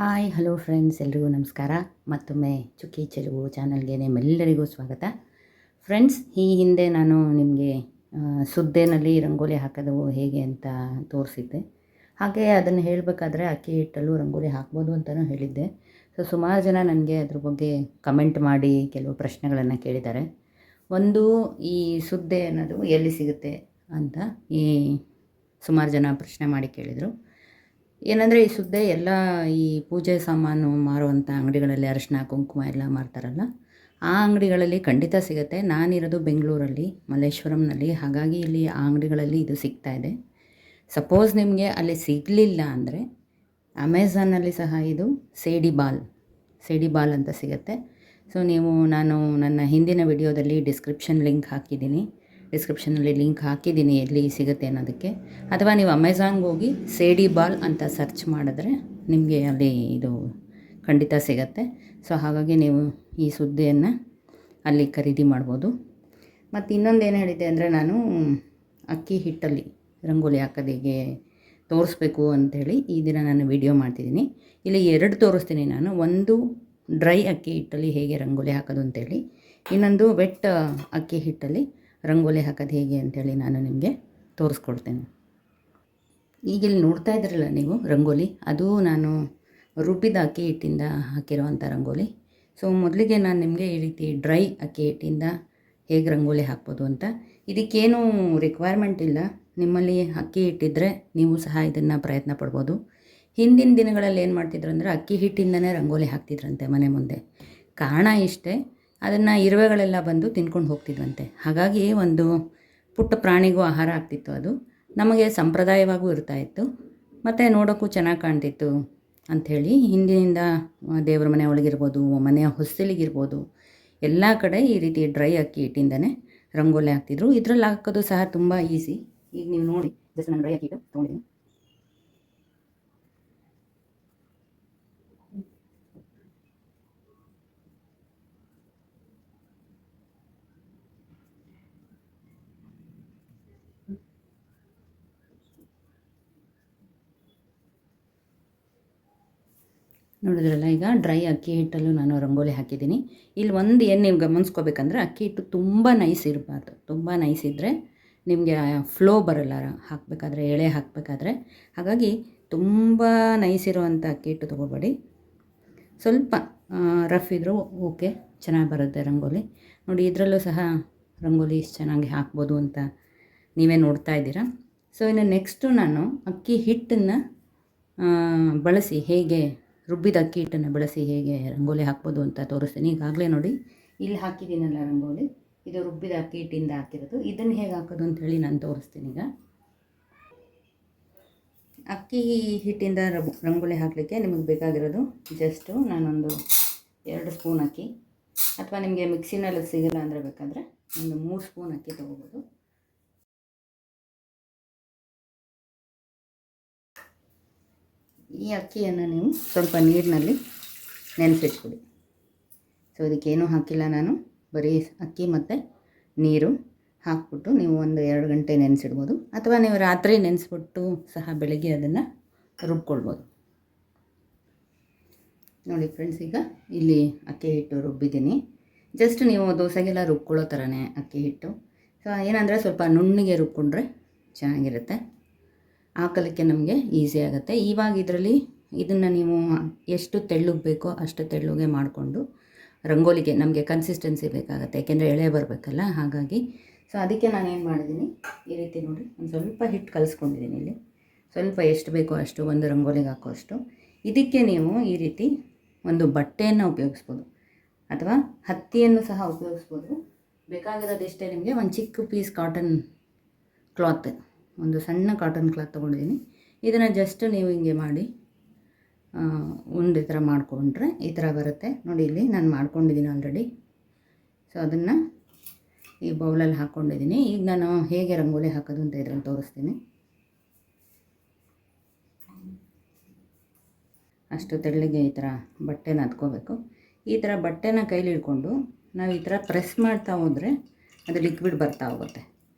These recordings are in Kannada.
ಹಾಯ್ ಹಲೋ ಫ್ರೆಂಡ್ಸ್, ಎಲ್ರಿಗೂ ನಮಸ್ಕಾರ. ಮತ್ತೊಮ್ಮೆ ಚುಕ್ಕಿ ಚೆಲುವು ಚಾನಲ್ಗೆ ನಿಮ್ಮೆಲ್ಲರಿಗೂ ಸ್ವಾಗತ. ಫ್ರೆಂಡ್ಸ್, ಈ ಹಿಂದೆ ನಾನು ನಿಮಗೆ ಸುದ್ದೆನಲ್ಲಿ ರಂಗೋಲಿ ಹಾಕೋದು ಹೇಗೆ ಅಂತ ತೋರಿಸಿದ್ದೆ. ಹಾಗೆ ಅದನ್ನು ಹೇಳಬೇಕಾದ್ರೆ ಅಕ್ಕಿ ಹಿಟ್ಟಲ್ಲೂ ರಂಗೋಲಿ ಹಾಕ್ಬೋದು ಅಂತಲೂ ಹೇಳಿದ್ದೆ. ಸುಮಾರು ಜನ ನನಗೆ ಅದ್ರ ಬಗ್ಗೆ ಕಮೆಂಟ್ ಮಾಡಿ ಕೆಲವು ಪ್ರಶ್ನೆಗಳನ್ನು ಕೇಳಿದ್ದಾರೆ. ಒಂದು, ಈ ಸುದ್ದೆ ಅನ್ನೋದು ಎಲ್ಲಿ ಸಿಗುತ್ತೆ ಅಂತ ಸುಮಾರು ಜನ ಪ್ರಶ್ನೆ ಮಾಡಿ ಕೇಳಿದರು. ಏನಂದರೆ, ಈ ಸುದ್ದೆ ಎಲ್ಲ ಈ ಪೂಜೆ ಸಾಮಾನು ಮಾರುವಂಥ ಅಂಗಡಿಗಳಲ್ಲಿ ಅರಿಶಿನ ಕುಂಕುಮ ಎಲ್ಲ ಮಾರ್ತಾರಲ್ಲ, ಆ ಅಂಗಡಿಗಳಲ್ಲಿ ಖಂಡಿತ ಸಿಗುತ್ತೆ. ನಾನಿರೋದು ಬೆಂಗಳೂರಲ್ಲಿ ಮಲ್ಲೇಶ್ವರಂನಲ್ಲಿ, ಹಾಗಾಗಿ ಇಲ್ಲಿ ಆ ಅಂಗಡಿಗಳಲ್ಲಿ ಇದು ಸಿಗ್ತಾಯಿದೆ. ಸಪೋಸ್ ನಿಮಗೆ ಅಲ್ಲಿ ಸಿಗಲಿಲ್ಲ ಅಂದರೆ ಅಮೆಝಾನಲ್ಲಿ ಸಹ ಇದು ಸೇಡಿ ಬಾಲ್ ಅಂತ ಸಿಗುತ್ತೆ. ನಾನು ನನ್ನ ಹಿಂದಿನ ವಿಡಿಯೋದಲ್ಲಿ ಡಿಸ್ಕ್ರಿಪ್ಷನಲ್ಲಿ ಲಿಂಕ್ ಹಾಕಿದ್ದೀನಿ ಎಲ್ಲಿ ಸಿಗುತ್ತೆ ಅನ್ನೋದಕ್ಕೆ. ಅಥವಾ ನೀವು ಅಮೆಝಾನ್ಗೆ ಹೋಗಿ ಸೇಡಿ ಬಾಲ್ ಅಂತ ಸರ್ಚ್ ಮಾಡಿದ್ರೆ ನಿಮಗೆ ಅಲ್ಲಿ ಇದು ಖಂಡಿತ ಸಿಗುತ್ತೆ. ಹಾಗಾಗಿ ನೀವು ಈ ಸುದ್ದಿಯನ್ನು ಅಲ್ಲಿ ಖರೀದಿ ಮಾಡ್ಬೋದು. ಮತ್ತು ಇನ್ನೊಂದು ಏನು ಹೇಳಿದ್ದೆ ಅಂದರೆ, ನಾನು ಅಕ್ಕಿ ಹಿಟ್ಟಲ್ಲಿ ರಂಗೋಲಿ ಹಾಕೋದು ಹೇಗೆ ತೋರಿಸ್ಬೇಕು ಅಂಥೇಳಿ ಈ ದಿನ ನಾನು ವಿಡಿಯೋ ಮಾಡ್ತಿದ್ದೀನಿ. ಇಲ್ಲಿ 2 ತೋರಿಸ್ತೀನಿ ನಾನು. ಒಂದು, ಡ್ರೈ ಅಕ್ಕಿ ಹಿಟ್ಟಲ್ಲಿ ಹೇಗೆ ರಂಗೋಲಿ ಹಾಕೋದು ಅಂತೇಳಿ. ಇನ್ನೊಂದು, ವೆಟ್ ಅಕ್ಕಿ ಹಿಟ್ಟಲ್ಲಿ ರಂಗೋಲಿ ಹಾಕೋದು ಹೇಗೆ ಅಂಥೇಳಿ ನಾನು ನಿಮಗೆ ತೋರಿಸ್ಕೊಡ್ತೇನೆ. ಈಗ ಇಲ್ಲಿ ನೋಡ್ತಾ ಇದ್ದೀರಲ್ಲ ನೀವು ರಂಗೋಲಿ, ಅದು ನಾನು ರುಬ್ಬಿದ ಅಕ್ಕಿ ಹಿಟ್ಟಿಂದ ಹಾಕಿರುವಂಥ ರಂಗೋಲಿ. ಮೊದಲಿಗೆ ನಾನು ನಿಮಗೆ ಈ ರೀತಿ ಡ್ರೈ ಅಕ್ಕಿ ಹಿಟ್ಟಿಂದ ಹೇಗೆ ರಂಗೋಲಿ ಹಾಕ್ಬೋದು ಅಂತ. ಇದಕ್ಕೇನು ರಿಕ್ವೈರ್ಮೆಂಟ್ ಇಲ್ಲ. ನಿಮ್ಮಲ್ಲಿ ಅಕ್ಕಿ ಹಿಟ್ಟಿದ್ದರೆ ನೀವು ಸಹ ಇದನ್ನು ಪ್ರಯತ್ನ ಪಡ್ಬೋದು. ಹಿಂದಿನ ದಿನಗಳಲ್ಲಿ ಏನು ಮಾಡ್ತಿದ್ರು ಅಂದರೆ, ಅಕ್ಕಿ ಹಿಟ್ಟಿಂದನೇ ರಂಗೋಲಿ ಹಾಕ್ತಿದ್ರಂತೆ ಮನೆ ಮುಂದೆ. ಕಾರಣ ಇಷ್ಟೇ, ಅದನ್ನು ಇರುವೆಗಳೆಲ್ಲ ಬಂದು ತಿನ್ಕೊಂಡು ಹೋಗ್ತಿದ್ವಂತೆ. ಹಾಗಾಗಿ ಒಂದು ಪುಟ್ಟ ಪ್ರಾಣಿಗೂ ಆಹಾರ ಆಗ್ತಿತ್ತು. ಅದು ನಮಗೆ ಸಂಪ್ರದಾಯವಾಗೂ ಇರ್ತಾಯಿತ್ತು ಮತ್ತು ನೋಡೋಕ್ಕೂ ಚೆನ್ನಾಗಿ ಕಾಣ್ತಿತ್ತು ಅಂಥೇಳಿ ಹಿಂದಿನಿಂದ ದೇವ್ರ ಮನೆ ಒಳಗಿರ್ಬೋದು, ಮನೆಯ ಹೊಸ್ತಿಲಿಗಿರ್ಬೋದು, ಎಲ್ಲ ಕಡೆ ಈ ರೀತಿ ಡ್ರೈ ಅಕ್ಕಿ ಹಿಟ್ಟಿಂದನೇ ರಂಗೋಲಿ ಹಾಕ್ತಿದ್ರು. ಇದರಲ್ಲಿ ಹಾಕೋದು ಸಹ ತುಂಬ ಈಸಿ. ಈಗ ನೀವು ನೋಡಿ, ಜಸ್ಟ್ ನಾನು ಡ್ರೈ ಅಕ್ಕಿ ಹಿಟ್ಟು ತೊಗೊಂಡಿದ್ದೀನಿ. ನೋಡಿದ್ರಲ್ಲ, ಈಗ ಡ್ರೈ ಅಕ್ಕಿ ಹಿಟ್ಟಲ್ಲೂ ನಾನು ರಂಗೋಲಿ ಹಾಕಿದ್ದೀನಿ. ಇಲ್ಲಿ ಒಂದು ಏನು ನೀವು ಗಮನಿಸ್ಕೋಬೇಕಂದ್ರೆ, ಅಕ್ಕಿ ಹಿಟ್ಟು ತುಂಬ ನೈಸ್ ಇರಬಾರ್ದು. ತುಂಬ ನೈಸ್ ಇದ್ದರೆ ನಿಮಗೆ ಫ್ಲೋ ಬರೋಲ್ಲ ಹಾಕಬೇಕಾದ್ರೆ, ಎಳೆ ಹಾಕಬೇಕಾದ್ರೆ. ಹಾಗಾಗಿ ತುಂಬ ನೈಸ್ ಇರೋವಂಥ ಅಕ್ಕಿ ಹಿಟ್ಟು ತೊಗೋಬೇಡಿ. ಸ್ವಲ್ಪ ರಫ್ ಇದ್ದರೂ ಓಕೆ, ಚೆನ್ನಾಗಿ ಬರುತ್ತೆ ರಂಗೋಲಿ. ನೋಡಿ, ಇದರಲ್ಲೂ ಸಹ ರಂಗೋಲಿ ಚೆನ್ನಾಗಿ ಹಾಕ್ಬೋದು ಅಂತ ನೀವೇ ನೋಡ್ತಾ ಇದ್ದೀರಾ. ಇನ್ನು ನೆಕ್ಸ್ಟು ನಾನು ಅಕ್ಕಿ ಹಿಟ್ಟನ್ನು ಬಳಸಿ ರುಬ್ಬಿದ ಅಕ್ಕಿ ಹಿಟ್ಟನ್ನು ಬಳಸಿ ಹೇಗೆ ರಂಗೋಲಿ ಹಾಕ್ಬೋದು ಅಂತ ತೋರಿಸ್ತೀನಿ. ಈಗಾಗಲೇ ನೋಡಿ, ಇಲ್ಲಿ ಹಾಕಿದ್ದೀನಲ್ಲ ರಂಗೋಲಿ, ಇದು ರುಬ್ಬಿದ ಅಕ್ಕಿ ಹಿಟ್ಟಿಂದ ಹಾಕಿರೋದು. ಇದನ್ನು ಹೇಗೆ ಹಾಕೋದು ಅಂಥೇಳಿ ನಾನು ತೋರಿಸ್ತೀನಿ. ಈಗ ಅಕ್ಕಿ ಹಿಟ್ಟಿಂದ ರಂಗೋಲಿ ಹಾಕಲಿಕ್ಕೆ ನಿಮಗೆ ಬೇಕಾಗಿರೋದು ಜಸ್ಟು ನಾನೊಂದು 2 ಸ್ಪೂನ್ ಅಕ್ಕಿ, ಅಥವಾ ನಿಮಗೆ ಮಿಕ್ಸಿನಲ್ಲಿ ಸಿಗಲ್ಲ ಅಂದರೆ ಬೇಕಾದರೆ ಒಂದು 3 ಸ್ಪೂನ್ ಅಕ್ಕಿ ತೊಗೋಬೋದು. ಈ ಅಕ್ಕಿಯನ್ನು ನೀವು ಸ್ವಲ್ಪ ನೀರಿನಲ್ಲಿ ನೆನೆಸಿಟ್ಬಿಡಿ. ಇದಕ್ಕೇನೂ ಹಾಕಿಲ್ಲ ನಾನು, ಬರೀ ಅಕ್ಕಿ ಮತ್ತು ನೀರು ಹಾಕ್ಬಿಟ್ಟು ನೀವು ಒಂದು 2 ಗಂಟೆ ನೆನೆಸಿಡ್ಬೋದು. ಅಥವಾ ನೀವು ರಾತ್ರಿ ನೆನೆಸ್ಬಿಟ್ಟು ಸಹ ಬೆಳಗ್ಗೆ ಅದನ್ನು ರುಬ್ಕೊಳ್ಬೋದು. ನೋಡಿ ಫ್ರೆಂಡ್ಸ್, ಈಗ ಇಲ್ಲಿ ಅಕ್ಕಿ ಹಿಟ್ಟು ರುಬ್ಬಿದ್ದೀನಿ. ಜಸ್ಟ್ ನೀವು ದೋಸೆಗೆಲ್ಲ ರುಬ್ಕೊಳ್ಳೋ ಥರನೇ ಅಕ್ಕಿ ಹಿಟ್ಟು. ಏನಂದರೆ, ಸ್ವಲ್ಪ ನುಣ್ಣಗೆ ರುಬ್ಕೊಂಡ್ರೆ ಚೆನ್ನಾಗಿರುತ್ತೆ, ಹಾಕಲಿಕ್ಕೆ ನಮಗೆ ಈಸಿ ಆಗುತ್ತೆ. ಇವಾಗ ಇದನ್ನು ನೀವು ಎಷ್ಟು ತೆಳ್ಳಗೆ ಬೇಕೋ ಅಷ್ಟು ತೆಳ್ಳಗೆ ಮಾಡಿಕೊಂಡು ರಂಗೋಲಿಗೆ ನಮಗೆ ಕನ್ಸಿಸ್ಟೆನ್ಸಿ ಬೇಕಾಗುತ್ತೆ, ಯಾಕೆಂದರೆ ಎಳೆ ಬರಬೇಕಲ್ಲ. ಹಾಗಾಗಿ ಅದಕ್ಕೆ ನಾನು ಏನು ಮಾಡಿದ್ದೀನಿ, ಈ ರೀತಿ ನೋಡಿ ಒಂದು ಸ್ವಲ್ಪ ಹಿಟ್ಟು ಕಲಿಸ್ಕೊಂಡಿದ್ದೀನಿ. ಇಲ್ಲಿ ಸ್ವಲ್ಪ ಎಷ್ಟು ಬೇಕೋ ಅಷ್ಟು, ಒಂದು ರಂಗೋಲಿಗೆ ಹಾಕೋ ಅಷ್ಟು. ಇದಕ್ಕೆ ನೀವು ಈ ರೀತಿ ಒಂದು ಬಟ್ಟೆಯನ್ನು ಉಪಯೋಗಿಸ್ಬೋದು, ಅಥವಾ ಹತ್ತಿಯನ್ನು ಸಹ ಉಪಯೋಗಿಸ್ಬೋದು. ಬೇಕಾಗಿರೋದಿಷ್ಟೇ ನಿಮಗೆ. ಒಂದು ಚಿಕ್ಕ ಪೀಸ್ ಕಾಟನ್ ಕ್ಲಾತ್, ಒಂದು ಸಣ್ಣ ಕಾಟನ್ ಕ್ಲಾತ್ ತೊಗೊಂಡಿದ್ದೀನಿ. ಇದನ್ನು ಜಸ್ಟ್ ನೀವು ಹಿಂಗೆ ಮಾಡಿ ಉಂಡೆ ಥರ ಮಾಡಿಕೊಂಡ್ರೆ ಈ ಥರ ಬರುತ್ತೆ. ನೋಡಿ, ಇಲ್ಲಿ ನಾನು ಮಾಡ್ಕೊಂಡಿದ್ದೀನಿ ಆಲ್ರೆಡಿ. ಅದನ್ನು ಈ ಬೌಲಲ್ಲಿ ಹಾಕ್ಕೊಂಡಿದ್ದೀನಿ. ಈಗ ನಾನು ಹೇಗೆ ರಂಗೋಲಿ ಹಾಕೋದು ಅಂತ ಇದರಲ್ಲಿ ತೋರಿಸ್ತೀನಿ. ಅಷ್ಟು ತೆಳ್ಳಗೆ ಈ ಥರ ಬಟ್ಟೆನ ಹತ್ಕೋಬೇಕು. ಈ ಥರ ಬಟ್ಟೆನ ಕೈಲಿ ಹಿಡ್ಕೊಂಡು ನಾವು ಈ ಥರ ಪ್ರೆಸ್ ಮಾಡ್ತಾ ಹೋದರೆ ಅದು ಲಿಕ್ವಿಡ್ ಬರ್ತಾ ಹೋಗುತ್ತೆ.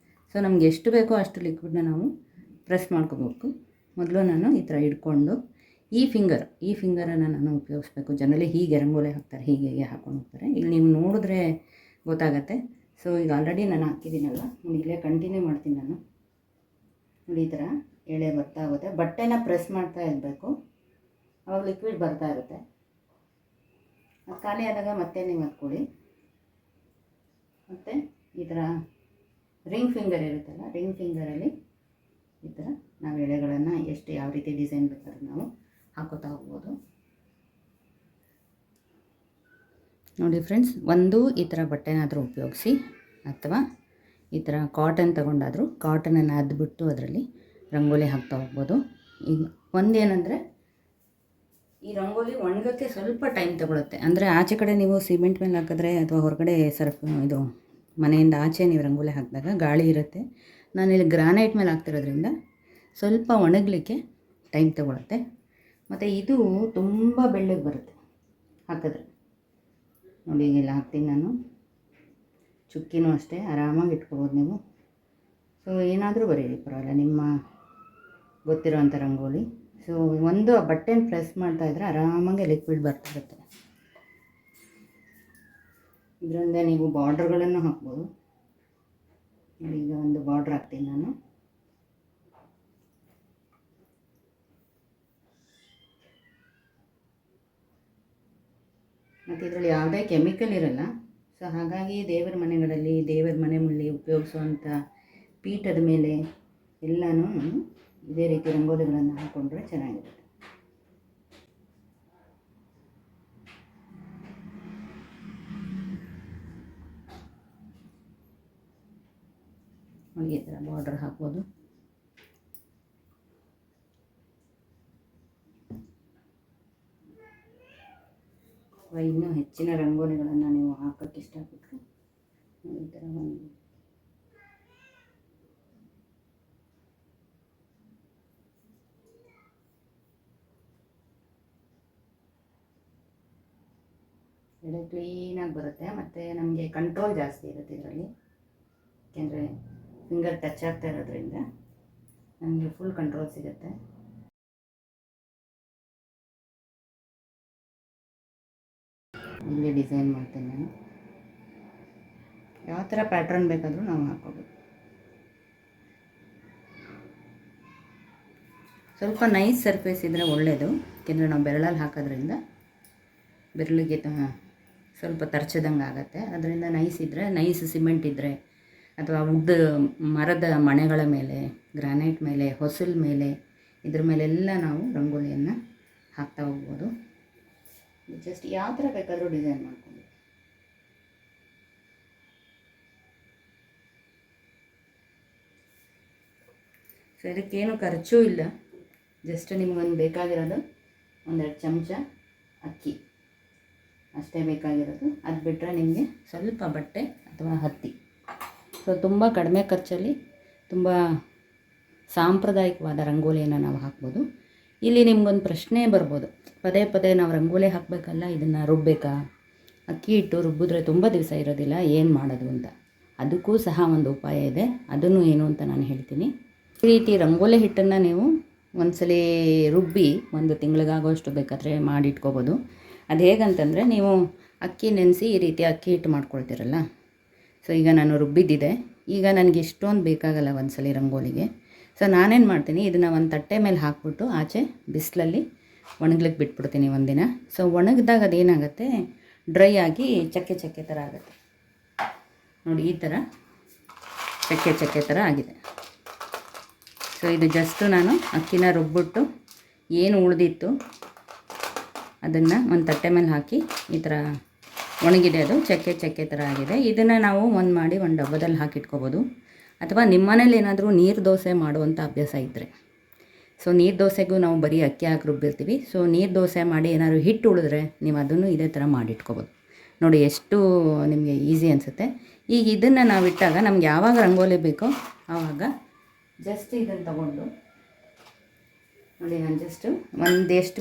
ನಮ್ಗೆ ಎಷ್ಟು ಬೇಕೋ ಅಷ್ಟು ಲಿಕ್ವಿಡ್ನ ನಾವು ಪ್ರೆಸ್ ಮಾಡ್ಕೋಬೇಕು. ಮೊದಲು ನಾನು ಈ ಥರ ಹಿಡ್ಕೊಂಡು ಈ ಫಿಂಗರನ್ನು ನಾನು ಉಪಯೋಗಿಸ್ಬೇಕು. ಜನರಲಿ ಹೀಗೆ ರಂಗೋಲಿ ಹಾಕ್ತಾರೆ, ಹೀಗೆ ಹಾಕ್ಕೊಂಡು ಹೋಗ್ತಾರೆ. ಇಲ್ಲಿ ನೀವು ನೋಡಿದ್ರೆ ಗೊತ್ತಾಗತ್ತೆ. ಸೊ ಈಗ ಆಲ್ರೆಡಿ ನಾನು ಹಾಕಿದ್ದೀನಲ್ಲ, ಇಲ್ಲೇ ಕಂಟಿನ್ಯೂ ಮಾಡ್ತೀನಿ ನಾನು. ನೋಡಿ ಈ ಥರ ಎಳೆ ಬರ್ತಾ ಆಗುತ್ತೆ. ಬಟ್ಟೆನ ಪ್ರೆಸ್ ಮಾಡ್ತಾ ಇರಬೇಕು, ಅವಾಗ ಲಿಕ್ವಿಡ್ ಬರ್ತಾ ಇರುತ್ತೆ. ಅದು ಖಾಲಿ ಆದಾಗ ಮತ್ತೆ ನೀವು ಹಾಕ್ಕೊಳ್ಳಿ. ಮತ್ತು ಈ ಥರ ರಿಂಗ್ ಫಿಂಗರ್ ಇರುತ್ತಲ್ಲ, ರಿಂಗ್ ಫಿಂಗರಲ್ಲಿ ಈ ಥರ ನಾವು ಎಳೆಗಳನ್ನು ಎಷ್ಟು ಯಾವ ರೀತಿ ಡಿಸೈನ್ ಬೇಕಾದ್ರೆ ನಾವು ಹಾಕೋತಾ ಹೋಗ್ಬೋದು. ನೋಡಿ ಫ್ರೆಂಡ್ಸ್, ಒಂದು ಈ ಥರ ಬಟ್ಟೆನಾದರೂ ಉಪಯೋಗಿಸಿ, ಅಥವಾ ಈ ಥರ ಕಾಟನ್ ತೊಗೊಂಡಾದರೂ ಕಾಟನನ್ನು ಅದ್ಬಿಟ್ಟು ಅದರಲ್ಲಿ ರಂಗೋಲಿ ಹಾಕ್ತಾ ಹೋಗ್ಬೋದು. ಈಗ ಒಂದೇನೆಂದರೆ ಈ ರಂಗೋಲಿ ಒಣಗೋಕ್ಕೆ ಸ್ವಲ್ಪ ಟೈಮ್ ತಗೊಳುತ್ತೆ. ಅಂದರೆ ಆಚೆ ಕಡೆ ನೀವು ಸಿಮೆಂಟ್ ಮೇಲೆ ಹಾಕಿದ್ರೆ ಅಥವಾ ಹೊರಗಡೆ ಇದು ಮನೆಯಿಂದ ಆಚೆ ನೀವು ರಂಗೋಲಿ ಹಾಕಿದಾಗ ಗಾಳಿ ಇರುತ್ತೆ. ನಾನಿಲ್ಲಿ ಗ್ರಾನೈಟ್ ಮೇಲೆ ಹಾಕ್ತಿರೋದ್ರಿಂದ ಸ್ವಲ್ಪ ಒಣಗಲಿಕ್ಕೆ ಟೈಮ್ ತಗೊಳುತ್ತೆ. ಮತ್ತು ಇದು ತುಂಬ ಬೆಳ್ಳಗೆ ಬರುತ್ತೆ ಹಾಕಿದ್ರೆ. ನೋಡಿ ಈಗೆಲ್ಲ ಹಾಕ್ತೀನಿ ನಾನು. ಚುಕ್ಕಿನೂ ಅಷ್ಟೇ ಆರಾಮಾಗಿ ಇಟ್ಕೋಬೋದು ನೀವು. ಸೊ ಏನಾದರೂ ಬರೀರಿ ಪರವಾಗಿಲ್ಲ, ನಿಮ್ಮ ಗೊತ್ತಿರೋವಂಥ ರಂಗೋಲಿ. ಸೊ ಒಂದು ಬಟ್ಟೆನ ಪ್ರೆಸ್ ಮಾಡ್ತಾಯಿದ್ರೆ ಆರಾಮಾಗಿ ಲಿಕ್ವಿಡ್ ಬರ್ತಿರುತ್ತೆ. ಇದರಿಂದ ನೀವು ಬಾರ್ಡ್ರ್ಗಳನ್ನು ಹಾಕ್ಬೋದು. ಈಗ ಒಂದು ಬಾರ್ಡ್ರ್ ಹಾಕ್ತೀನಿ ನಾನು. ಮತ್ತು ಇದರಲ್ಲಿ ಯಾವುದೇ ಕೆಮಿಕಲ್ ಇರಲ್ಲ. ಸೊ ಹಾಗಾಗಿ ದೇವರ ಮನೆಗಳಲ್ಲಿ, ದೇವರ ಮನೆ ಮುಂದೆ ಉಪಯೋಗಿಸುವಂಥ ಪೀಠದ ಮೇಲೆ ಎಲ್ಲನೂ ಇದೇ ರೀತಿ ರಂಗೋಲಿಗಳನ್ನು ಹಾಕ್ಕೊಂಡ್ರೆ ಚೆನ್ನಾಗಿರುತ್ತೆ. ಈ ಥರ ಬಾರ್ಡರ್ ಹಾಕ್ಬೋದು. ಇನ್ನೂ ಹೆಚ್ಚಿನ ರಂಗೋಲಿಗಳನ್ನು ನೀವು ಹಾಕೋಕ್ಕೆ ಇಷ್ಟಪಟ್ಟರೆ ಈ ಥರ ಒಂದು ಎಳೆ ಕ್ಲೀನಾಗಿ ಬರುತ್ತೆ. ಮತ್ತು ನಮಗೆ ಕಂಟ್ರೋಲ್ ಜಾಸ್ತಿ ಇರುತ್ತೆ ಇದರಲ್ಲಿ, ಏಕೆಂದರೆ ಫಿಂಗರ್ ಟಚ್ ಆಗ್ತಾ ಇರೋದ್ರಿಂದ ನಮಗೆ ಫುಲ್ ಕಂಟ್ರೋಲ್ ಸಿಗುತ್ತೆ. ಇಲ್ಲಿ ಡಿಸೈನ್ ಮಾಡ್ತೇನೆ ನಾನು. ಯಾವ ಥರ ಪ್ಯಾಟ್ರನ್ ಬೇಕಾದರೂ ನಾವು ಹಾಕ್ಕೋಬೇಕು. ಸ್ವಲ್ಪ ನೈಸ್ ಸರ್ಫೇಸ್ ಇದ್ದರೆ ಒಳ್ಳೆಯದು, ಏಕೆಂದರೆ ನಾವು ಬೆರಳಲ್ಲಿ ಹಾಕೋದ್ರಿಂದ ಬೆರಳಿಗೆ ಸ್ವಲ್ಪ ತರ್ಚದಂಗೆ ಆಗುತ್ತೆ. ಅದರಿಂದ ನೈಸ್ ಇದ್ದರೆ, ನೈಸ್ ಸಿಮೆಂಟ್ ಇದ್ದರೆ, ಅಥವಾ ಉದ್ದ ಮರದ ಮಣೆಗಳ ಮೇಲೆ, ಗ್ರಾನೈಟ್ ಮೇಲೆ, ಹೊಸಲ್ ಮೇಲೆ, ಇದ್ರ ಮೇಲೆಲ್ಲ ನಾವು ರಂಗೋಲಿಯನ್ನು ಹಾಕ್ತಾ ಹೋಗ್ಬೋದು. ಜಸ್ಟ್ ಯಾವ ಥರ ಬೇಕಾದರೂ ಡಿಸೈನ್ ಮಾಡ್ಕೊಂಡು. ಸೊ ಇದಕ್ಕೇನು ಖರ್ಚು ಇಲ್ಲ. ಜಸ್ಟ್ ನಿಮಗೊಂದು ಬೇಕಾಗಿರೋದು 1-2 ಚಮಚ ಅಕ್ಕಿ ಅಷ್ಟೇ ಬೇಕಾಗಿರೋದು. ಅದು ಬಿಟ್ಟರೆ ನಿಮಗೆ ಸ್ವಲ್ಪ ಬಟ್ಟೆ ಅಥವಾ ಹತ್ತಿ. ಸೊ ತುಂಬ ಕಡಿಮೆ ಖರ್ಚಲ್ಲಿ ತುಂಬ ಸಾಂಪ್ರದಾಯಿಕವಾದ ರಂಗೋಲಿಯನ್ನು ನಾವು ಹಾಕ್ಬೋದು. ಇಲ್ಲಿ ನಿಮ್ಗೊಂದು ಪ್ರಶ್ನೆ ಬರ್ಬೋದು, ಪದೇ ಪದೇ ನಾವು ರಂಗೋಲಿ ಹಾಕಬೇಕಲ್ಲ, ಇದನ್ನು ರುಬ್ಬಬೇಕಾ? ಅಕ್ಕಿ ಹಿಟ್ಟು ರುಬ್ಬಿದ್ರೆ ತುಂಬ ದಿವಸ ಇರೋದಿಲ್ಲ, ಏನು ಮಾಡೋದು ಅಂತ. ಅದಕ್ಕೂ ಸಹ ಒಂದು ಉಪಾಯ ಇದೆ. ಅದನ್ನು ಏನು ಅಂತ ನಾನು ಹೇಳ್ತೀನಿ. ಈ ರೀತಿ ರಂಗೋಲಿ ಹಿಟ್ಟನ್ನು ನೀವು ಒಂದ್ಸಲಿ ರುಬ್ಬಿ 1 ತಿಂಗಳಿಗಾಗೋಷ್ಟು ಬೇಕಾದರೆ ಮಾಡಿಟ್ಕೋಬೋದು. ಅದು ಹೇಗಂತಂದರೆ, ನೀವು ಅಕ್ಕಿ ನೆನೆಸಿ ಈ ರೀತಿ ಅಕ್ಕಿ ಹಿಟ್ಟು ಮಾಡ್ಕೊಳ್ತೀರಲ್ಲ. ಸೊ ಈಗ ನಾನು ರುಬ್ಬಿದ್ದಿದೆ. ಈಗ ನನಗೆ ಇಷ್ಟೊಂದು ಬೇಕಾಗಲ್ಲ ಒಂದ್ಸಲಿ ರಂಗೋಲಿಗೆ. ಸೊ ನಾನೇನು ಮಾಡ್ತೀನಿ, ಇದನ್ನು ಒಂದು ತಟ್ಟೆ ಮೇಲೆ ಹಾಕ್ಬಿಟ್ಟು ಆಚೆ ಬಿಸಿಲಲ್ಲಿ ಒಣಗ್ಲಿಕ್ಕೆ ಬಿಟ್ಬಿಡ್ತೀನಿ ಒಂದಿನ. ಸೊ ಒಣಗಿದಾಗ ಅದೇನಾಗುತ್ತೆ, ಡ್ರೈ ಆಗಿ ಚಕ್ಕೆ ಚಕ್ಕೆ ಥರ ಆಗುತ್ತೆ. ನೋಡಿ ಈ ಥರ ಚಕ್ಕೆ ಚಕ್ಕೆ ಥರ ಆಗಿದೆ. ಸೊ ಇದು ಜಸ್ಟು ನಾನು ಅಕ್ಕಿನ ರುಬ್ಬಿಟ್ಟು ಏನು ಉಳಿದಿತ್ತು ಅದನ್ನು ಒಂದು ತಟ್ಟೆ ಮೇಲೆ ಹಾಕಿ ಈ ಥರ ಒಣಗಿದೆ. ಅದು ಚಕ್ಕೆ ಚಕ್ಕೆ ಥರ ಆಗಿದೆ. ಇದನ್ನು ನಾವು ಒಂದು ಡಬ್ಬದಲ್ಲಿ ಹಾಕಿಟ್ಕೋಬೋದು. ಅಥವಾ ನಿಮ್ಮ ಮನೇಲಿ ಏನಾದರೂ ನೀರು ದೋಸೆ ಮಾಡುವಂಥ ಅಭ್ಯಾಸ ಇದ್ದರೆ, ಸೊ ನೀರು ದೋಸೆಗೂ ನಾವು ಬರೀ ಅಕ್ಕಿ ಹಾಕಿ ರುಬ್ಬಿರ್ತೀವಿ. ಸೊ ನೀರು ದೋಸೆ ಮಾಡಿ ಏನಾದರೂ ಹಿಟ್ಟು ಉಳಿದ್ರೆ ನೀವು ಅದನ್ನು ಇದೇ ಥರ ಮಾಡಿಟ್ಕೋಬೋದು. ನೋಡಿ ಎಷ್ಟು ನಿಮಗೆ ಈಸಿ ಅನಿಸುತ್ತೆ. ಈಗ ಇದನ್ನು ನಾವು ಇಟ್ಟಾಗ ನಮ್ಗೆ ಯಾವಾಗ ರಂಗೋಲಿ ಬೇಕೋ ಆವಾಗ ಜಸ್ಟ್ ಇದನ್ನು ತಗೊಂಡು, ನೋಡಿ ನಾನು ಜಸ್ಟು ಎಷ್ಟು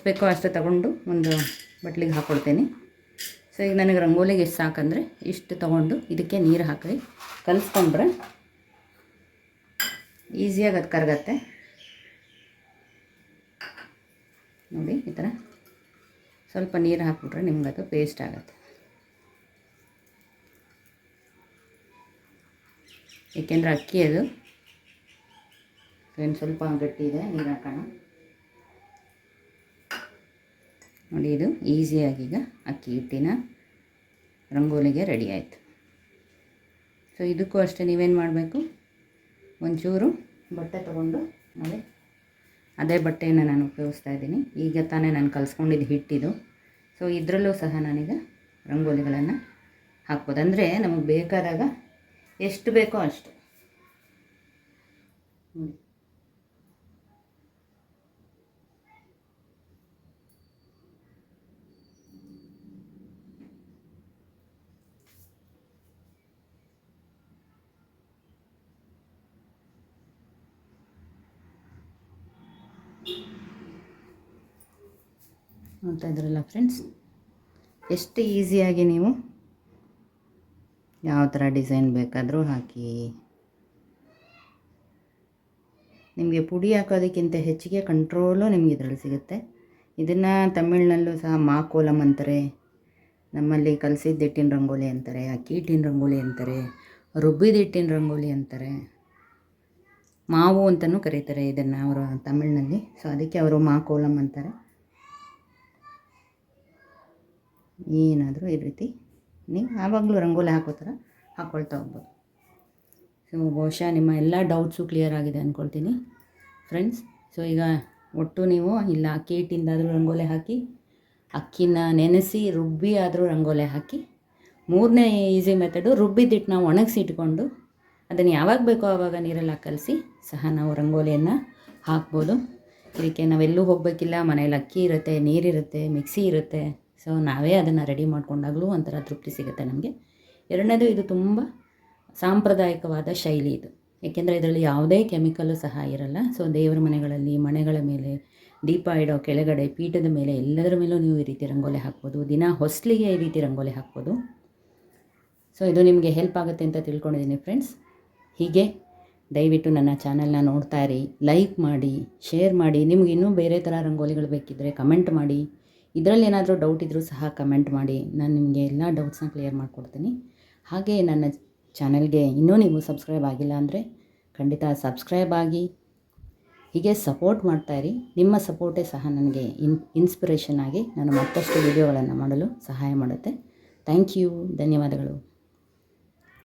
ಬೇಕೋ ಅಷ್ಟು ತಗೊಂಡು ಒಂದು ಬಟ್ಲಿಗೆ ಹಾಕ್ಕೊಳ್ತೀನಿ. ಸೊ ಈಗ ನನಗೆ ರಂಗೋಲಿಗೆ ಎಷ್ಟು ಸಾಕಂದರೆ ಇಷ್ಟು ತೊಗೊಂಡು ಇದಕ್ಕೆ ನೀರು ಹಾಕಿ ಕಲಿಸ್ಕೊಂಡ್ರೆ ಈಸಿಯಾಗಿ ಅದು ಕರಗತ್ತೆ. ನೋಡಿ ಈ ಥರ ಸ್ವಲ್ಪ ನೀರು ಹಾಕ್ಬಿಟ್ರೆ ನಿಮ್ಗದು ಪೇಸ್ಟ್ ಆಗುತ್ತೆ. ಏಕೆಂದರೆ ಅಕ್ಕಿ ಅದು ಏನು ಸ್ವಲ್ಪ ಗಟ್ಟಿ ಇದೆ, ನೀರು ಹಾಕೋಣ. ನೋಡಿ ಇದು ಈಸಿಯಾಗಿ ಈಗ ಅಕ್ಕಿ ಹಿಟ್ಟಿನ ರಂಗೋಲಿಗೆ ರೆಡಿ ಆಯಿತು. ಸೊ ಇದಕ್ಕೂ ಅಷ್ಟೇ ನೀವೇನು ಮಾಡಬೇಕು, ಒಂಚೂರು ಬಟ್ಟೆ ತೊಗೊಂಡು ನೋಡಿ ಅದೇ ಬಟ್ಟೆಯನ್ನು ನಾನು ಉಪಯೋಗಿಸ್ತಾ ಇದ್ದೀನಿ. ಈಗ ತಾನೇ ನಾನು ಕಲಿಸ್ಕೊಂಡಿದ್ದು ಹಿಟ್ಟಿದು. ಸೊ ಇದರಲ್ಲೂ ಸಹ ನಾನೀಗ ರಂಗೋಲಿಗಳನ್ನು ಹಾಕ್ಬೋದು. ಅಂದರೆ ನಮಗೆ ಬೇಕಾದಾಗ ಎಷ್ಟು ಬೇಕೋ ಅಷ್ಟು. ನೋಡ್ತಾ ಇದ್ರಲ್ಲ ಫ್ರೆಂಡ್ಸ್, ಎಷ್ಟು ಈಸಿಯಾಗಿ ನೀವು ಯಾವ ಥರ ಡಿಸೈನ್ ಬೇಕಾದರೂ ಹಾಕಿ. ನಿಮಗೆ ಪುಡಿ ಹಾಕೋದಕ್ಕಿಂತ ಹೆಚ್ಚಿಗೆ ಕಂಟ್ರೋಲು ನಿಮಗೆ ಇದರಲ್ಲಿ ಸಿಗುತ್ತೆ. ಇದನ್ನು ತಮಿಳಿನಲ್ಲೂ ಸಹ ಮಾಕೋಲಮ್ ಅಂತಾರೆ, ನಮ್ಮಲ್ಲಿ ಕಲಸಿದ ಹಿಟ್ಟಿನ ರಂಗೋಲಿ ಅಂತಾರೆ, ಅಕ್ಕಿ ಹಿಟ್ಟಿನ ರಂಗೋಲಿ ಅಂತಾರೆ, ರುಬ್ಬಿದ ಹಿಟ್ಟಿನ ರಂಗೋಲಿ ಅಂತಾರೆ, ಮಾವು ಅಂತಲೂ ಕರೀತಾರೆ ಇದನ್ನು ಅವರು ತಮಿಳಿನಲ್ಲಿ. ಸೊ ಅದಕ್ಕೆ ಅವರು ಮಾಕೋಲಮ್ ಅಂತಾರೆ. ಏನಾದರೂ ಈ ರೀತಿ ನೀವು ಆವಾಗಲೂ ರಂಗೋಲಿ ಹಾಕೋ ಥರ ಹಾಕ್ಕೊಳ್ತಾ ಹೋಗ್ಬೋದು. ಸೊ ಬಹುಶಃ ನಿಮ್ಮ ಎಲ್ಲ ಡೌಟ್ಸು ಕ್ಲಿಯರ್ ಆಗಿದೆ ಅಂದ್ಕೊಳ್ತೀನಿ ಫ್ರೆಂಡ್ಸ್. ಸೊ ಈಗ ಒಟ್ಟು ನೀವು ಇಲ್ಲ ಅಕ್ಕಿ ಹಿಟ್ಟಿಂದಾದರೂ ರಂಗೋಲಿ ಹಾಕಿ, ಅಕ್ಕಿನ ನೆನೆಸಿ ರುಬ್ಬಿ ಆದರೂ ರಂಗೋಲಿ ಹಾಕಿ, ಮೂರನೇ ಈಸಿ ಮೆಥಡು ರುಬ್ಬಿದ ಹಿಟ್ಟನ್ನ ಒಣಗಿಸಿ ಇಟ್ಕೊಂಡು ಅದನ್ನು ಯಾವಾಗ ಬೇಕೋ ಆವಾಗ ನೀರೆಲ್ಲ ಕಲಸಿ ಸಹ ನಾವು ರಂಗೋಲಿಯನ್ನು ಹಾಕ್ಬೋದು. ಇದಕ್ಕೆ ನಾವೆಲ್ಲೂ ಹೋಗಬೇಕಿಲ್ಲ, ಮನೇಲಿ ಅಕ್ಕಿ ಇರುತ್ತೆ, ನೀರಿರುತ್ತೆ, ಮಿಕ್ಸಿ ಇರುತ್ತೆ. ಸೊ ನಾವೇ ಅದನ್ನು ರೆಡಿ ಮಾಡ್ಕೊಂಡಾಗಲೂ ಒಂಥರ ತೃಪ್ತಿ ಸಿಗುತ್ತೆ ನಮಗೆ. ಎರಡನೇದು, ಇದು ತುಂಬ ಸಾಂಪ್ರದಾಯಿಕವಾದ ಶೈಲಿ ಇದು. ಏಕೆಂದರೆ ಇದರಲ್ಲಿ ಯಾವುದೇ ಕೆಮಿಕಲ್ಲು ಸಹ ಇರಲ್ಲ. ಸೊ ದೇವರ ಮನೆಗಳಲ್ಲಿ, ಮನೆಗಳ ಮೇಲೆ, ದೀಪ ಇಡೋ ಕೆಳಗಡೆ, ಪೀಠದ ಮೇಲೆ ಎಲ್ಲದರ ಮೇಲೂ ನೀವು ಈ ರೀತಿ ರಂಗೋಲಿ ಹಾಕ್ಬೋದು. ದಿನ ಹೊಸ್ಲಿಗೆ ಈ ರೀತಿ ರಂಗೋಲಿ ಹಾಕ್ಬೋದು. ಸೊ ಇದು ನಿಮಗೆ ಹೆಲ್ಪ್ ಆಗುತ್ತೆ ಅಂತ ತಿಳ್ಕೊಂಡಿದ್ದೀನಿ ಫ್ರೆಂಡ್ಸ್. ಹೀಗೆ ದಯವಿಟ್ಟು ನನ್ನ ಚಾನಲ್ನ ನೋಡ್ತಾ ಇರಿ, ಲೈಕ್ ಮಾಡಿ, ಶೇರ್ ಮಾಡಿ. ನಿಮ್ಗೆ ಇನ್ನೂ ಬೇರೆ ಥರ ರಂಗೋಲಿಗಳು ಬೇಕಿದ್ದರೆ ಕಮೆಂಟ್ ಮಾಡಿ. ಇದರಲ್ಲಿ ಏನಾದರೂ ಡೌಟ್ ಇದ್ದರೂ ಸಹ ಕಮೆಂಟ್ ಮಾಡಿ, ನಾನು ನಿಮಗೆ ಎಲ್ಲ ಡೌಟ್ಸ್ನ ಕ್ಲಿಯರ್ ಮಾಡಿಕೊಡ್ತೀನಿ. ಹಾಗೆ ನನ್ನ ಚಾನಲ್ಗೆ ಇನ್ನೂ ನೀವು ಸಬ್ಸ್ಕ್ರೈಬ್ ಆಗಿಲ್ಲ ಅಂದರೆ ಖಂಡಿತ ಸಬ್ಸ್ಕ್ರೈಬ್ ಆಗಿ, ಹೀಗೆ ಸಪೋರ್ಟ್ ಮಾಡ್ತಾಯಿರಿ. ನಿಮ್ಮ ಸಪೋರ್ಟೇ ಸಹ ನನಗೆ ಇನ್ಸ್ಪಿರೇಷನ್ ಆಗಿ ನಾನು ಮತ್ತಷ್ಟು ವಿಡಿಯೋಗಳನ್ನು ಮಾಡಲು ಸಹಾಯ ಮಾಡುತ್ತೆ. ಥ್ಯಾಂಕ್ ಯು, ಧನ್ಯವಾದಗಳು.